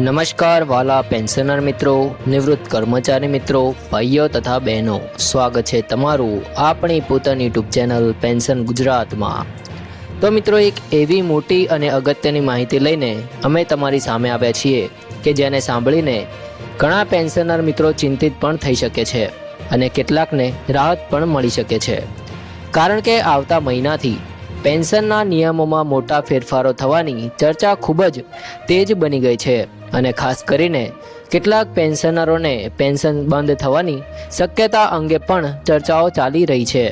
નમસ્કાર વાલા પેન્શનર મિત્રો, નિવૃત્ત કર્મચારી મિત્રો, ભાઈઓ તથા બહેનો, સ્વાગત છે તમારું આપણી પોતાની યુટ્યુબ ચેનલ પેન્શન ગુજરાતમાં। તો મિત્રો, એક એવી મોટી અને અગત્યની માહિતી લઈને અમે તમારી સામે આવ્યા છીએ કે જેને સાંભળીને ઘણા પેન્શનર મિત્રો ચિંતિત પણ થઈ શકે છે અને કેટલાકને રાહત પણ મળી શકે છે, કારણ કે આવતા મહિનાથી પેન્શનના નિયમોમાં મોટા ફેરફારો થવાની ચર્ચા ખૂબ જ તેજ બની ગઈ છે અને ખાસ કરીને કેટલાક પેન્શનરોને પેન્શન બંધ થવાની શક્યતા અંગે પણ ચર્ચાઓ ચાલી રહી છે।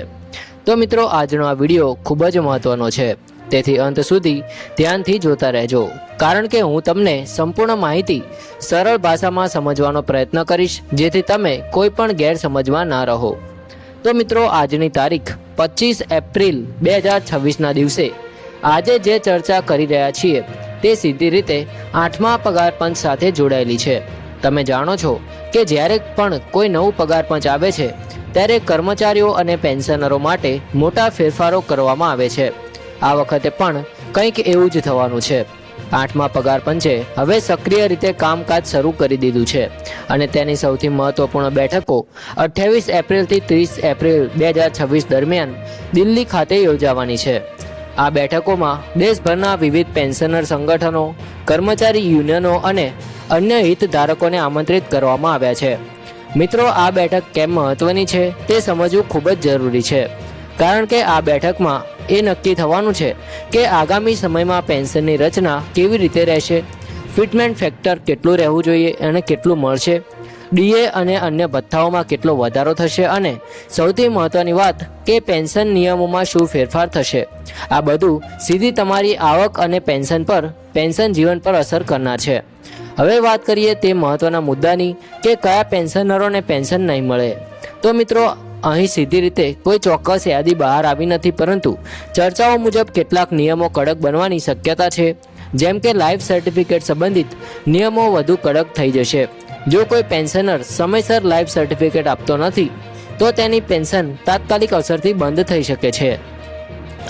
તો મિત્રો, આજનો આ વિડીયો ખૂબ જ મહત્વનો છે, તેથી અંત સુધી ધ્યાનથી જોતા રહેજો, કારણ કે હું તમને સંપૂર્ણ માહિતી સરળ ભાષામાં સમજવાનો પ્રયત્ન કરીશ, જેથી તમે કોઈ પણ ગેરસમજમાં ના રહો। તો મિત્રો, આજની તારીખ 25 એપ્રિલ 2026ના દિવસે આજે જે ચર્ચા કરી રહ્યા છીએ તે સીધી રીતે 8મા પગાર પંચ સાથે જોડાયેલી છે। તમે જાણો છો કે જ્યારે પણ કોઈ નવું પગાર પંચ આવે છે ત્યારે કર્મચારીઓ અને પેન્શનરો માટે મોટા ફેરફારો કરવામાં આવે છે। આ વખતે પણ કંઈક એવું જ થવાનું છે। 8મા પગાર પંચે હવે સક્રિય રીતે કામકાજ શરૂ કરી દીધું છે અને તેની સૌથી મહત્વપૂર્ણ બેઠકો 28 એપ્રિલથી 30 એપ્રિલ 2026 દરમિયાન દિલ્હી ખાતે યોજાવાની છે। આ બેઠકોમાં દેશભરના વિવિધ પેન્શનર સંગઠનો, કર્મચારી યુનિયનો અને અન્ય હિતધારકોને આમંત્રિત કરવામાં આવ્યા છે। મિત્રો, આ બેઠક કેમ મહત્વની છે તે સમજવું ખૂબ જ જરૂરી છે, કારણ કે આ બેઠકમાં એ નક્કી થવાનું છે કે આગામી સમયમાં પેન્શનની રચના કેવી રીતે રહેશે, ફિટમેન્ટ ફેક્ટર કેટલું રહેવું જોઈએ અને કેટલું મળશે, ડીએ અને અન્ય ભથ્થાઓમાં કેટલો વધારો થશે અને સૌથી મહત્વની વાત કે પેન્શન નિયમોમાં શું ફેરફાર થશે। આ બધું સીધી તમારી આવક અને પેન્શન જીવન પર અસર કરનાર છે। હવે વાત કરીએ તે મહત્વના મુદ્દાની કે કયા પેન્શનરોને પેન્શન નહીં મળે। તો મિત્રો, અહીં સીધી રીતે કોઈ ચોક્કસ યાદી બહાર આવી નથી, પરંતુ ચર્ચાઓ મુજબ કેટલાક નિયમો કડક બનવાની શક્યતા છે, જેમ કે લાઈફ સર્ટિફિકેટ સંબંધિત નિયમો વધુ કડક થઈ જશે। જો કોઈ પેન્શનર સમયસર લાઈફ સર્ટિફિકેટ આપતો નથી તો તેની પેન્શન તાત્કાલિક અસરથી બંધ થઈ શકે છે।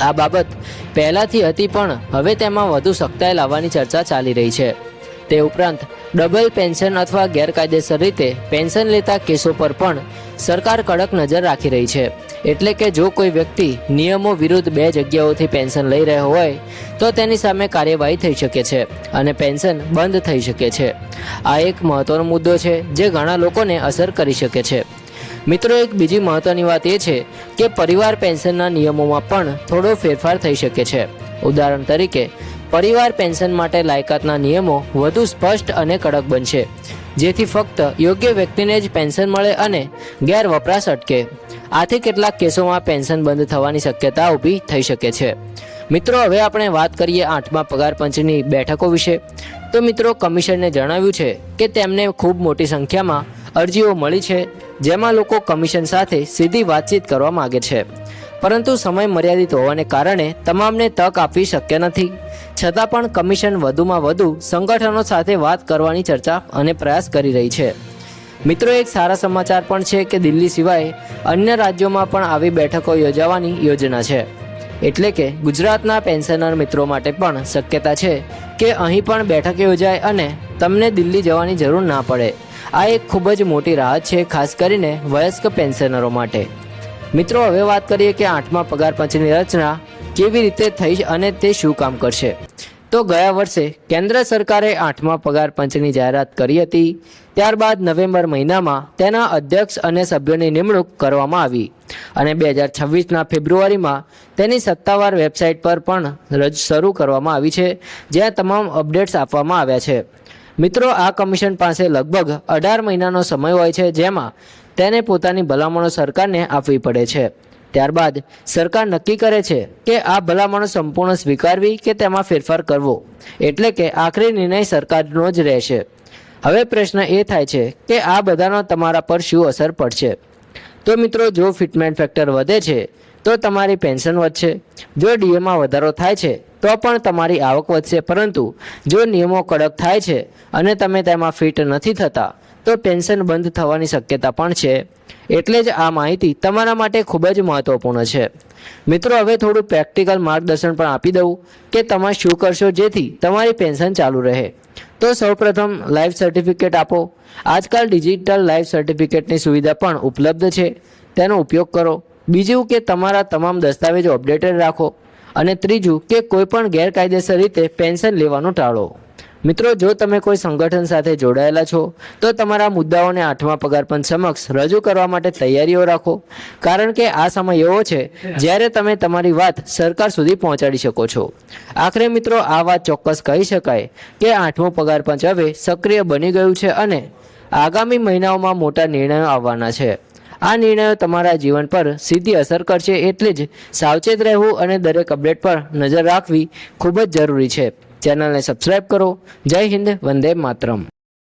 આ બાબત પહેલાથી હતી, પણ હવે તેમાં વધુ સખ્તાઈ લાવવાની ચર્ચા ચાલી રહી છે। તે ઉપરાંત ડબલ પેન્શન અથવા ગેરકાયદેસર રીતે પેન્શન લેતા કેસો પર પણ સરકાર કડક નજર રાખી રહી છે। એટલે કે જો કોઈ વ્યક્તિ નિયમો વિરુદ્ધ બે જગ્યાઓથી પેન્શન લઈ રહ્યો હોય તો તેની સામે કાર્યવાહી થઈ શકે છે અને પેન્શન બંધ થઈ શકે છે। આ એક મહત્વનો મુદ્દો છે જે ઘણા લોકોને અસર કરી શકે છે। મિત્રો, એક બીજી મહત્વની વાત એ છે કે પરિવાર પેન્શનના નિયમોમાં પણ થોડો ફેરફાર થઈ શકે છે। ઉદાહરણ તરીકે, પરિવાર પેન્શન માટે લાયકાતના નિયમો વધુ સ્પષ્ટ અને કડક બનશે, જેથી ફક્ત યોગ્ય વ્યક્તિને જ પેન્શન મળે અને ગેરવપરાશ અટકે। આથી કેટલાક કેસોમાં પેન્શન બંધ થવાની શક્યતા ઊભી થઈ શકે છે। મિત્રો, હવે આપણે વાત કરીએ 8મા પગાર પંચની બેઠકો વિશે। તો મિત્રો, કમિશનને જણાવ્યું છે કે તેમને ખૂબ મોટી સંખ્યામાં અરજીઓ મળી છે, જેમાં લોકો કમિશન સાથે સીધી વાતચીત કરવા માગે છે, પરંતુ સમય મર્યાદિત હોવાને કારણે તમામને તક આપવી શક્ય નથી। છતાં પણ કમિશન વધુમાં વધુ સંગઠનો સાથે વાત કરવાની ચર્ચા અને પ્રયાસ કરી રહી છે। મિત્રો, એક સારા સમાચાર પણ છે કે દિલ્હી સિવાય અન્ય રાજ્યોમાં પણ આવી બેઠકો યોજવાની યોજના છે। એટલે કે ગુજરાતના પેન્શનર મિત્રો માટે પણ શક્યતા છે કે અહીં પણ બેઠક યોજાય અને તમને દિલ્હી જવાની જરૂર ના પડે। આ એક ખૂબ જ મોટી રાહત છે, ખાસ કરીને વયસ્ક પેન્શનરો માટે। મિત્રો, હવે વાત કરીએ કે 8મા પગાર પંચની રચના કેવી રીતે થઈ અને તે શું કામ કરશે। તો ગયા વર્ષે કેન્દ્ર સરકારે 8મા પગાર પંચની જાહેરાત કરી હતી। ત્યારબાદ નવેમ્બર મહિનામાં તેના અધ્યક્ષ અને સભ્યોની નિમણૂક કરવામાં આવી અને 2026ના ફેબ્રુઆરીમાં તેની સત્તાવાર વેબસાઇટ પર પણ શરૂ કરવામાં આવી છે, જ્યાં તમામ અપડેટ્સ આપવામાં આવ્યા છે। મિત્રો, આ કમિશન પાસે લગભગ 18 મહિનાનો સમય હોય છે, જેમાં તેને પોતાની ભલામણો સરકારને આપવી પડે છે। ત્યારબાદ સરકાર નક્કી કરે છે કે આ ભલામણો સંપૂર્ણ સ્વીકારવી કે તેમાં ફેરફાર કરવો, એટલે કે આખરી નિર્ણય સરકારનો જ રહેશે। હવે પ્રશ્ન એ થાય છે કે આ બધાનો તમારા પર શું અસર પડશે। તો મિત્રો, જો ફિટમેન્ટ ફેક્ટર વધે છે તો તમારી પેન્શન વધશે, જો ડીએમાં વધારો થાય છે તો પણ તમારી આવક વધશે, પરંતુ જો નિયમો કડક થાય છે અને તમે તેમાં ફિટ નથી થતા તો પેન્શન બંધ થવાની શક્યતા પણ છે. એટલે જ આ માહિતી તમારા માટે ખૂબ જ મહત્વપૂર્ણ છે. મિત્રો, હવે થોડું પ્રેક્ટિકલ માર્ગદર્શન પણ આપી દઉં કે તમે શું કરશો જેથી તમારી પેન્શન ચાલુ રહે. તો સૌપ્રથમ લાઈફ સર્ટિફિકેટ આપો. આજકાલ ડિજિટલ લાઈફ સર્ટિફિકેટની સુવિધા પણ ઉપલબ્ધ છે, તેનો ઉપયોગ કરો. બીજું કે તમારા તમામ દસ્તાવેજો અપડેટેડ રાખો. અને ત્રીજું કે કોઈ પણ ગેરકાયદેસર રીતે પેન્શન લેવાનું ટાળો. મિત્રો, જો તમે કોઈ સંગઠન સાથે જોડાયેલા છો તો તમારા મુદ્દાઓને 8મા પગાર પંચ સમક્ષ રજૂ કરવા માટે તૈયારીઓ રાખો, કારણ કે આ સમય એવો છે જ્યારે તમે તમારી વાત સરકાર સુધી પહોંચાડી શકો છો. આખરે મિત્રો, આ વાત ચોક્કસ કહી શકાય કે 8મો પગાર પંચ હવે સક્રિય બની ગયું છે અને આગામી મહિનાઓમાં મોટા નિર્ણયો આવવાના છે. આ નિર્ણયો તમારા જીવન પર સીધી અસર કરશે, એટલે જ સાવચેત રહેવું અને દરેક અપડેટ પર નજર રાખવી ખૂબ જ જરૂરી છે. ચેનલને સબસ્ક્રાઇબ કરો. જય હિન્દ, વંદે માતરમ.